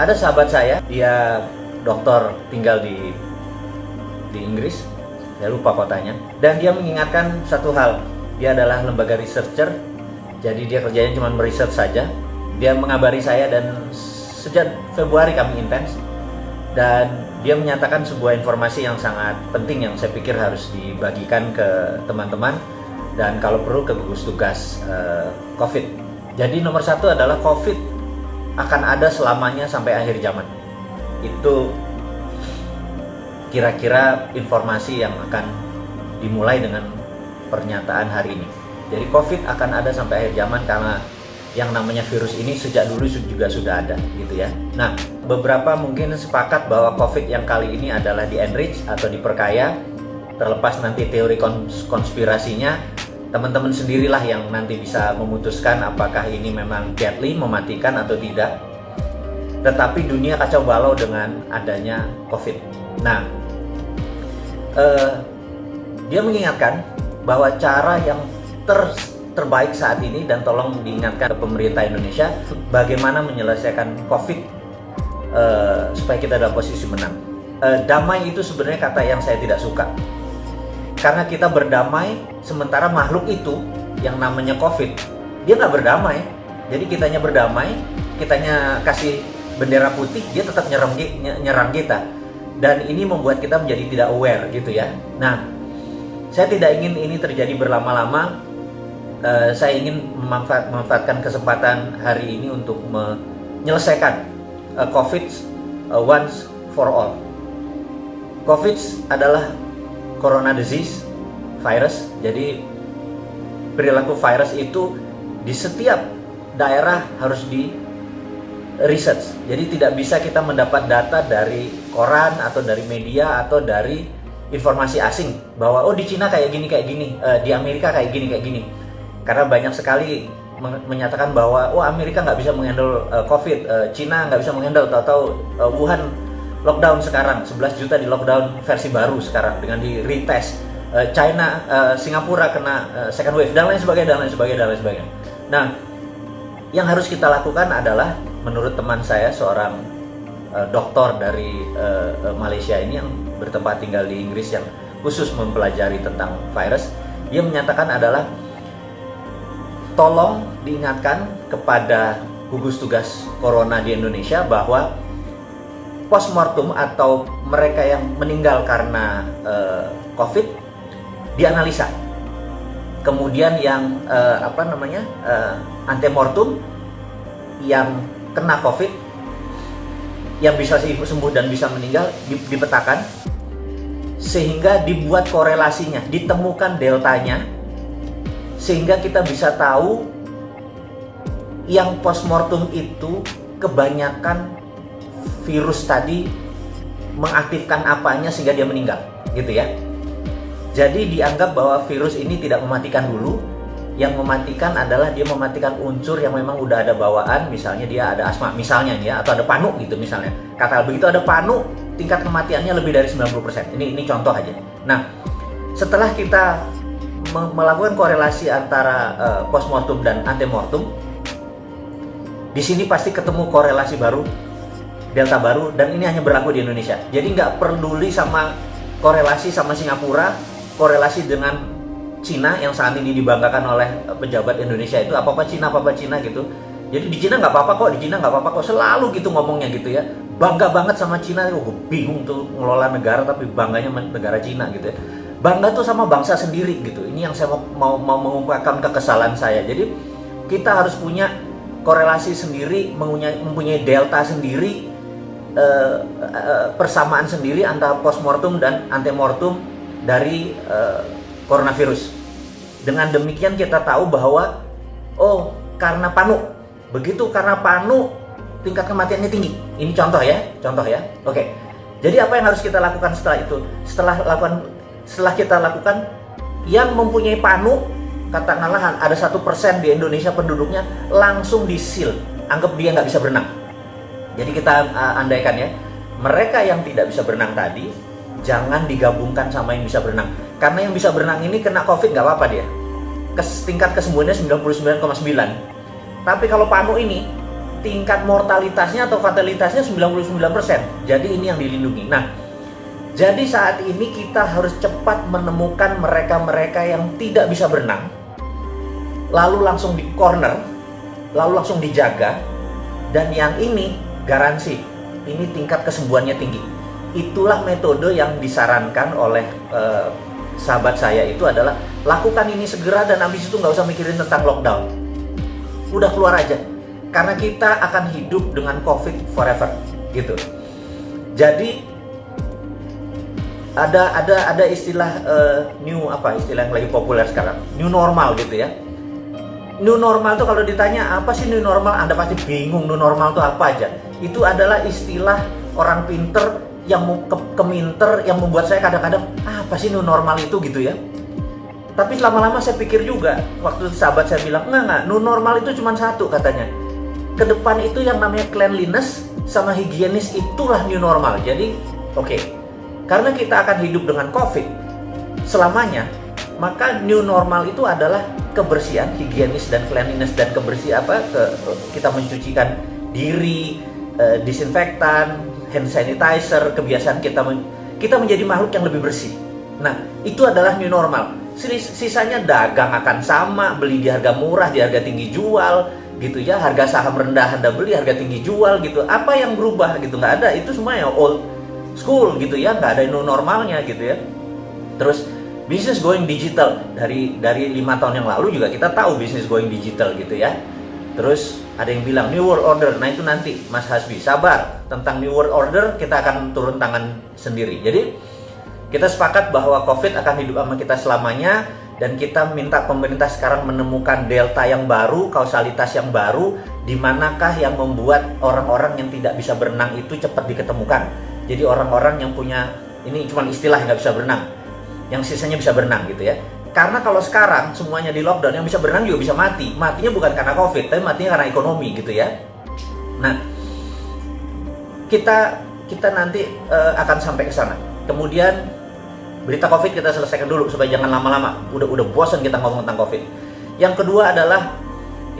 Ada sahabat saya, dia dokter tinggal di Inggris, saya lupa kotanya, dan dia mengingatkan satu hal. Dia adalah lembaga researcher, jadi dia kerjanya cuma meresearch saja. Dia mengabari saya dan sejak Februari kami intens, dan dia menyatakan sebuah informasi yang sangat penting yang saya pikir harus dibagikan ke teman-teman dan kalau perlu ke gugus tugas COVID. Jadi nomor satu adalah COVID akan ada selamanya sampai akhir zaman. Itu kira-kira informasi yang akan dimulai dengan pernyataan hari ini. Jadi COVID akan ada sampai akhir zaman karena yang namanya virus ini sejak dulu juga sudah ada gitu ya. Nah, beberapa mungkin sepakat bahwa COVID yang kali ini adalah di enrich atau diperkaya. Terlepas nanti teori konspirasinya, teman-teman sendirilah yang nanti bisa memutuskan apakah ini memang deadly, mematikan atau tidak. Tetapi dunia kacau balau dengan adanya COVID. Nah, dia mengingatkan bahwa cara yang terbaik saat ini, dan tolong diingatkan ke pemerintah Indonesia, bagaimana menyelesaikan COVID supaya kita dalam posisi menang. Damai itu sebenarnya kata yang saya tidak suka. Karena kita berdamai, sementara makhluk itu yang namanya COVID, dia nggak berdamai. Jadi kitanya berdamai, kitanya kasih bendera putih, dia tetap nyerang kita. Dan ini membuat kita menjadi tidak aware gitu ya. Nah, saya tidak ingin ini terjadi berlama-lama. Saya ingin memanfaatkan kesempatan hari ini untuk menyelesaikan COVID once for all. COVID adalah corona disease, virus. Jadi perilaku virus itu di setiap daerah harus di research. Jadi tidak bisa kita mendapat data dari koran atau dari media atau dari informasi asing bahwa oh di Cina kayak gini, di Amerika kayak gini. Karena banyak sekali menyatakan bahwa oh Amerika nggak bisa menghandle COVID, Cina nggak bisa menghandle, tahu-tahu Wuhan lockdown sekarang, 11 juta di lockdown versi baru sekarang dengan di retest. China, Singapura kena second wave dan lain sebagainya. Nah, yang harus kita lakukan adalah menurut teman saya, seorang dokter dari Malaysia ini yang bertempat tinggal di Inggris yang khusus mempelajari tentang virus, dia menyatakan adalah tolong diingatkan kepada gugus tugas corona di Indonesia bahwa postmortem atau mereka yang meninggal karena COVID dianalisa. Kemudian yang antemortem yang kena COVID yang bisa sembuh dan bisa meninggal dipetakan sehingga dibuat korelasinya, ditemukan deltanya sehingga kita bisa tahu yang postmortem itu kebanyakan virus tadi mengaktifkan apanya sehingga dia meninggal gitu ya. Jadi dianggap bahwa virus ini tidak mematikan dulu. Yang mematikan adalah dia mematikan unsur yang memang udah ada bawaan, misalnya dia ada asma misalnya ya, atau ada panu gitu misalnya. Kata begitu ada panu, tingkat kematiannya lebih dari 90%. Ini contoh aja. Nah, setelah kita melakukan korelasi antara postmortem dan antemortem, di sini pasti ketemu korelasi baru, delta baru, dan ini hanya berlaku di Indonesia. Jadi nggak peduli sama korelasi sama Singapura, korelasi dengan Cina yang saat ini dibanggakan oleh pejabat Indonesia itu apa-apa Cina gitu. Jadi di Cina nggak apa-apa kok, selalu gitu ngomongnya gitu ya. Bangga banget sama Cina, gue bingung tuh ngelola negara tapi bangganya negara Cina gitu ya. Bangga tuh sama bangsa sendiri gitu. Ini yang saya mau mengungkapkan kekesalan saya. Jadi kita harus punya korelasi sendiri, mempunyai delta sendiri, persamaan sendiri antara postmortem dan antemortem dari coronavirus. Dengan demikian kita tahu bahwa oh karena panu, begitu karena panu tingkat kematiannya tinggi. Ini contoh ya. Oke. Jadi apa yang harus kita lakukan setelah itu? Setelah kita lakukan, yang mempunyai panu, katakanlah ada 1% di Indonesia penduduknya, langsung di-seal, anggap dia nggak bisa berenang. Jadi kita andaikan ya, mereka yang tidak bisa berenang tadi jangan digabungkan sama yang bisa berenang. Karena yang bisa berenang ini kena COVID nggak apa-apa dia. Tingkat kesembuhannya 99,9. Tapi kalau panu ini tingkat mortalitasnya atau fatalitasnya 99%. Jadi ini yang dilindungi. Nah, jadi saat ini kita harus cepat menemukan mereka-mereka yang tidak bisa berenang, lalu langsung di corner, lalu langsung dijaga, dan yang ini garansi, ini tingkat kesembuhannya tinggi. Itulah metode yang disarankan oleh sahabat saya itu adalah lakukan ini segera dan habis itu nggak usah mikirin tentang lockdown. Udah keluar aja, karena kita akan hidup dengan COVID forever, gitu. Jadi ada istilah istilah yang lagi populer sekarang, new normal gitu ya. New normal tuh kalau ditanya apa sih new normal, Anda pasti bingung new normal tuh apa aja. Itu adalah istilah orang pinter yang keminter yang membuat saya kadang-kadang apa sih new normal itu gitu ya. Tapi lama-lama saya pikir juga, waktu sahabat saya bilang enggak, new normal itu cuma satu katanya. Ke depan itu yang namanya cleanliness sama higienis, itulah new normal. Jadi oke. Karena kita akan hidup dengan COVID selamanya, maka new normal itu adalah kebersihan, higienis dan cleanliness dan kebersihan kita mencucikan diri, disinfektan, hand sanitizer, kebiasaan kita menjadi makhluk yang lebih bersih. Nah, itu adalah new normal. Sisanya dagang akan sama, beli di harga murah, di harga tinggi jual, gitu ya. Harga saham rendah Anda beli, harga tinggi jual, gitu. Apa yang berubah gitu? Nggak ada. Itu semua ya old school gitu ya, nggak ada new normalnya gitu ya. Terus bisnis going digital dari 5 tahun yang lalu juga kita tahu bisnis going digital gitu ya. Terus ada yang bilang new world order, nah itu nanti Mas Hasbi sabar, tentang new world order kita akan turun tangan sendiri. Jadi kita sepakat bahwa COVID akan hidup sama kita selamanya, dan kita minta pemerintah sekarang menemukan delta yang baru, kausalitas yang baru, di manakah yang membuat orang-orang yang tidak bisa berenang itu cepat diketemukan. Jadi orang-orang yang punya, ini cuma istilah nggak bisa berenang, yang sisanya bisa berenang gitu ya. Karena kalau sekarang semuanya di lockdown, yang bisa berenang juga bisa mati. Matinya bukan karena COVID, tapi matinya karena ekonomi gitu ya. Nah, kita nanti akan sampai ke sana. Kemudian berita COVID kita selesaikan dulu supaya jangan lama-lama. Udah bosan kita ngomong tentang COVID. Yang kedua adalah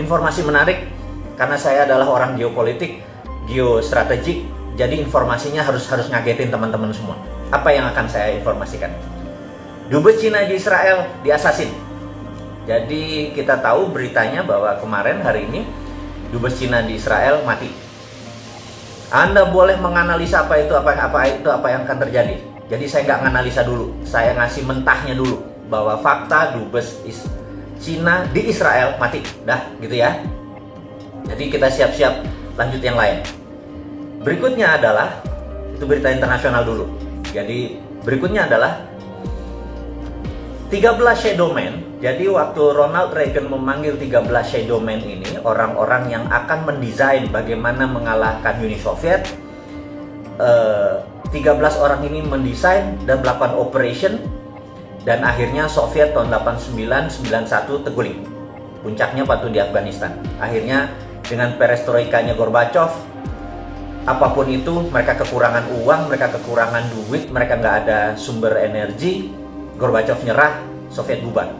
informasi menarik, karena saya adalah orang geopolitik, geostrategik. Jadi informasinya harus ngagetin teman-teman semua. Apa yang akan saya informasikan? Dubes Cina di Israel diasasin. Jadi kita tahu beritanya bahwa kemarin hari ini Dubes Cina di Israel mati. Anda boleh menganalisa apa yang akan terjadi. Jadi saya nggak nganalisa dulu, saya ngasih mentahnya dulu bahwa fakta Dubes Cina di Israel mati. Dah gitu ya. Jadi kita siap-siap lanjut yang lain. Berikutnya adalah, itu berita internasional dulu. Jadi berikutnya adalah 13 shadow men. Jadi waktu Ronald Reagan memanggil 13 shadow men ini, orang-orang yang akan mendesain bagaimana mengalahkan Uni Soviet, 13 orang ini mendesain dan melakukan operation, dan akhirnya Soviet tahun 89-91 terguling. Puncaknya waktu di Afghanistan. Akhirnya dengan perestroikanya Gorbachev, apapun itu, mereka kekurangan uang, mereka kekurangan duit, mereka nggak ada sumber energi, Gorbachev nyerah, Soviet bubar.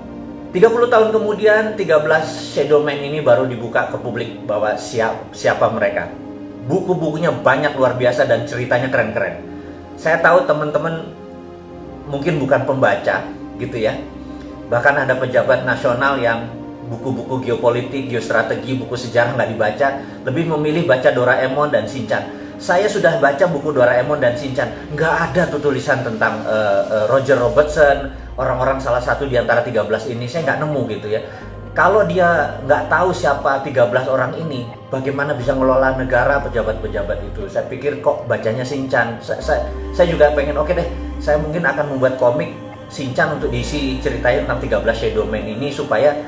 30 tahun kemudian, 13 shadow men ini baru dibuka ke publik bahwa siapa mereka. Buku-bukunya banyak luar biasa dan ceritanya keren-keren. Saya tahu teman-teman mungkin bukan pembaca gitu ya. Bahkan ada pejabat nasional yang buku-buku geopolitik, geostrategi, buku sejarah nggak dibaca, lebih memilih baca Doraemon dan Shinchan. Saya sudah baca buku Doraemon dan Shinchan, nggak ada tuh tulisan tentang Roger Robertson, orang-orang salah satu di antara 13 ini, saya nggak nemu gitu ya. Kalau dia nggak tahu siapa 13 orang ini, bagaimana bisa ngelola negara pejabat-pejabat itu? Saya pikir kok bacanya Shinchan. Saya juga pengen, oke deh, saya mungkin akan membuat komik Shinchan untuk diisi ceritain tentang 13 shadow men ini supaya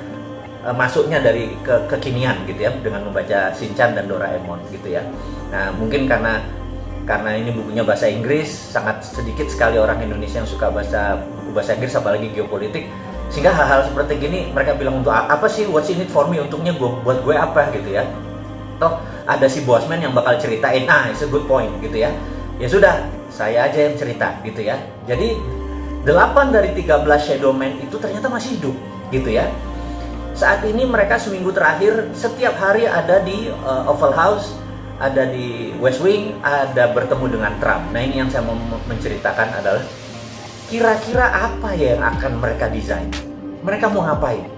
masuknya dari kekinian gitu ya, dengan membaca Shinchan dan Doraemon gitu ya. Nah mungkin karena ini bukunya bahasa Inggris, sangat sedikit sekali orang Indonesia yang suka buku bahasa Inggris, apalagi geopolitik, sehingga hal-hal seperti gini mereka bilang, untuk apa sih, what's in it for me, untungnya buat gue apa gitu ya. Toh ada si Bosman yang bakal ceritain, it's a good point gitu ya. Ya sudah, saya aja yang cerita gitu ya. Jadi 8 dari 13 shadow men itu ternyata masih hidup gitu ya. Saat ini mereka seminggu terakhir setiap hari ada di Oval House, ada di West Wing, ada bertemu dengan Trump. Nah, ini yang saya mau menceritakan adalah kira-kira apa ya yang akan mereka desain? Mereka mau ngapain?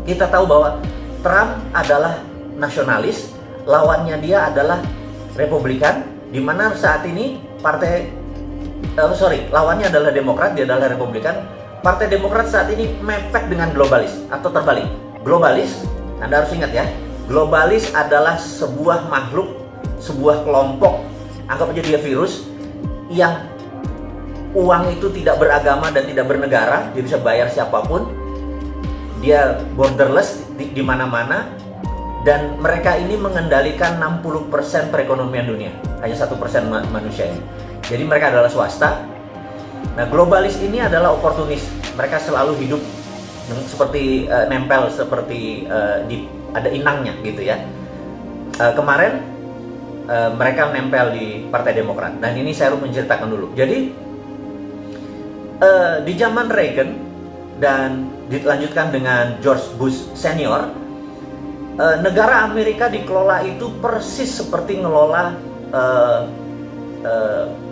Kita tahu bahwa Trump adalah nasionalis, lawannya dia adalah Republikan, di mana saat ini lawannya adalah Demokrat, dia adalah Republikan. Partai Demokrat saat ini mepet dengan globalis atau terbalik. Globalis, Anda harus ingat ya, globalis adalah sebuah makhluk, sebuah kelompok, anggap aja dia virus, yang uang itu tidak beragama dan tidak bernegara, dia bisa bayar siapapun, dia borderless di mana-mana, dan mereka ini mengendalikan 60% perekonomian dunia, hanya 1% manusia ini. Jadi mereka adalah swasta. Nah, globalis ini adalah oportunis, mereka selalu hidup seperti nempel, seperti ada inangnya gitu ya. Kemarin mereka nempel di Partai Demokrat, dan ini saya harus menceritakan dulu. Jadi di zaman Reagan dan dilanjutkan dengan George Bush senior, negara Amerika dikelola itu persis seperti ngelola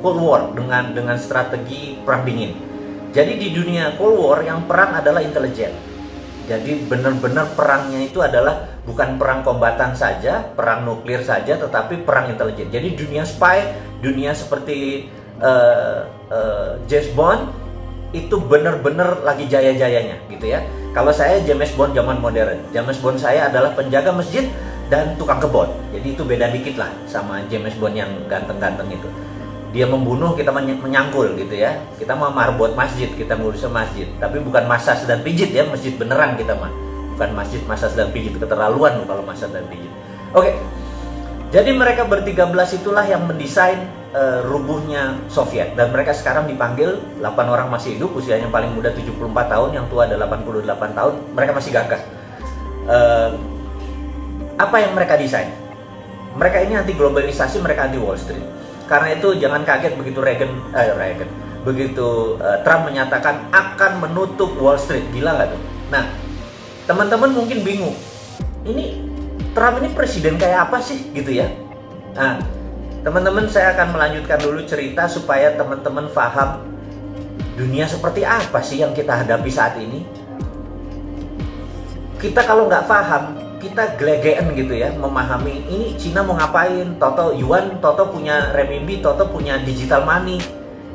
Cold War dengan strategi perang dingin. Jadi di dunia Cold War yang perang adalah intelijen. Jadi benar-benar perangnya itu adalah bukan perang kombatan saja, perang nuklir saja, tetapi perang intelijen. Jadi dunia spy, dunia seperti James Bond itu benar-benar lagi jaya-jayanya gitu ya. Kalau saya James Bond zaman modern, James Bond saya adalah penjaga masjid dan tukang kebon. Jadi itu beda dikit lah sama James Bond yang ganteng-ganteng itu. Dia membunuh, kita menyangkul gitu ya. Kita mau marbot masjid, kita ngurus masjid, tapi bukan massage dan pijit ya, masjid beneran kita mah. Bukan masjid massage dan pijit, keterlaluan kalau massage dan pijit. Oke. Jadi mereka ber-13 itulah yang mendesain rubuhnya Soviet, dan mereka sekarang dipanggil, 8 orang masih hidup, usianya paling muda 74 tahun, yang tua ada 88 tahun, mereka masih gagah. Apa yang mereka desain? Mereka ini anti globalisasi, mereka anti Wall Street. Karena itu jangan kaget begitu Trump menyatakan akan menutup Wall Street. Gila nggak tuh? Nah, teman-teman mungkin bingung, ini Trump ini presiden kayak apa sih gitu ya? Nah, teman-teman, saya akan melanjutkan dulu cerita supaya teman-teman paham dunia seperti apa sih yang kita hadapi saat ini. Kita kalau nggak paham, kita gelegean gitu ya, memahami ini Cina mau ngapain, Toto Yuan, Toto punya renminbi, Toto punya digital money.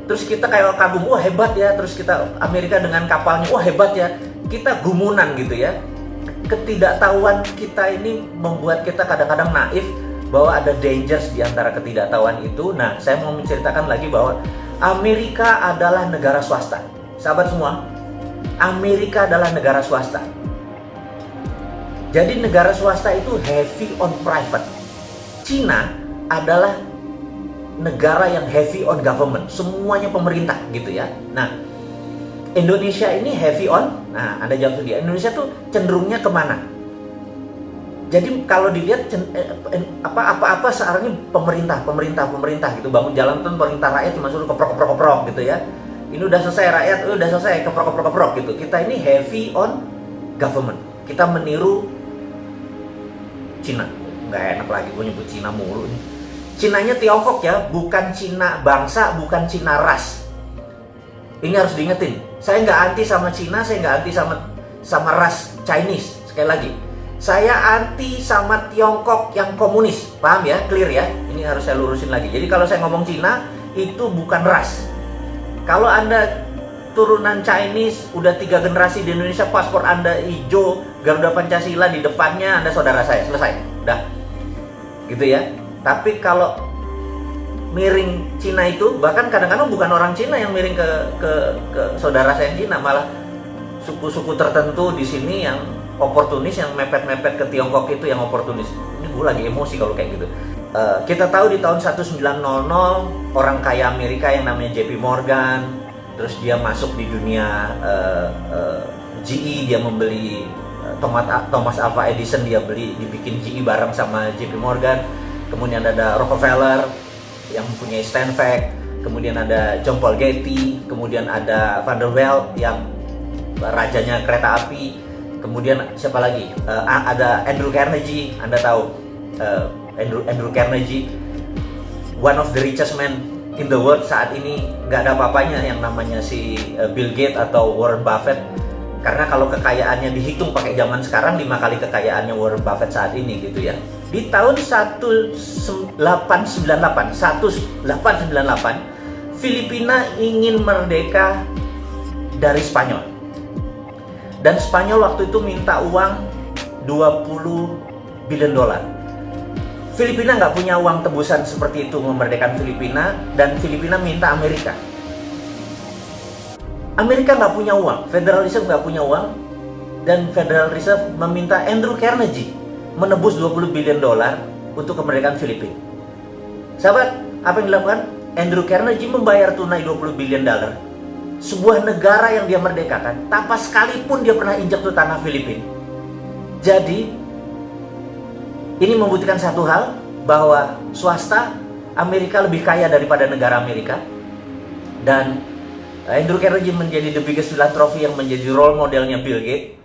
Terus kita kayak kagum, wah hebat ya. Terus kita Amerika dengan kapalnya, wah hebat ya. Kita gumunan gitu ya. Ketidaktahuan kita ini membuat kita kadang-kadang naif bahwa ada dangers di antara ketidaktahuan itu. Nah, saya mau menceritakan lagi bahwa Amerika adalah negara swasta. Sahabat semua, Amerika adalah negara swasta. Jadi negara swasta itu heavy on private. Cina adalah negara yang heavy on government. Semuanya pemerintah gitu ya. Nah, Indonesia ini heavy on, nah Anda jawab sendiri, Indonesia tuh cenderungnya kemana? Jadi kalau dilihat apa-apa sekarang ini pemerintah gitu, bangun jalan tuh pemerintah, rakyat cuma suruh keprok gitu ya. Ini udah selesai rakyat, udah selesai keprok gitu. Kita ini heavy on government. Kita meniru Cina. Nggak enak lagi gue nyebut Cina mulu nih. Cinanya Tiongkok ya, bukan Cina bangsa, bukan Cina ras. Ini harus diingetin. Saya nggak anti sama Cina, saya nggak anti sama ras Chinese. Sekali lagi, saya anti sama Tiongkok yang komunis. Paham ya? Clear ya? Ini harus saya lurusin lagi. Jadi kalau saya ngomong Cina, itu bukan ras. Kalau Anda turunan Chinese, udah 3 generasi di Indonesia, paspor Anda hijau, Garuda Pancasila di depannya, Anda saudara saya, selesai, udah, gitu ya. Tapi kalau miring Cina itu, bahkan kadang-kadang bukan orang Cina yang miring ke saudara saya yang Cina, malah suku-suku tertentu di sini yang oportunis, yang mepet-mepet ke Tiongkok itu yang oportunis. Ini gue lagi emosi kalau kayak gitu. Kita tahu di tahun 1900 orang kaya Amerika yang namanya JP Morgan, terus dia masuk di dunia GE, dia membeli Thomas Alva Edison, dia dibikin GE bareng sama JP Morgan. Kemudian ada Rockefeller yang mempunyai Stanford, kemudian ada John Paul Getty, kemudian ada Vanderbilt yang rajanya kereta api, Kemudian siapa lagi? Ada Andrew Carnegie, Anda tahu Andrew Carnegie, one of the richest man in the world saat ini. Nggak ada apa-apanya yang namanya si Bill Gates atau Warren Buffett, karena kalau kekayaannya dihitung pakai zaman sekarang 5 kali kekayaannya Warren Buffett saat ini gitu ya. Di tahun 1898 Filipina ingin merdeka dari Spanyol, dan Spanyol waktu itu minta uang 20 billion dolar. Filipina nggak punya uang tebusan seperti itu memerdekakan Filipina, dan Filipina minta Amerika. Amerika nggak punya uang, Federal Reserve nggak punya uang, dan Federal Reserve meminta Andrew Carnegie menebus 20 billion dolar untuk kemerdekaan Filipina. Sahabat, apa yang dilakukan? Andrew Carnegie membayar tunai 20 billion dolar. Sebuah negara yang dia merdekakan, tanpa sekalipun dia pernah injak ke tanah Filipina. Jadi, ini membuktikan satu hal, bahwa swasta Amerika lebih kaya daripada negara Amerika. Dan Andrew Carnegie menjadi the biggest philanthropy yang menjadi role modelnya Bill Gates.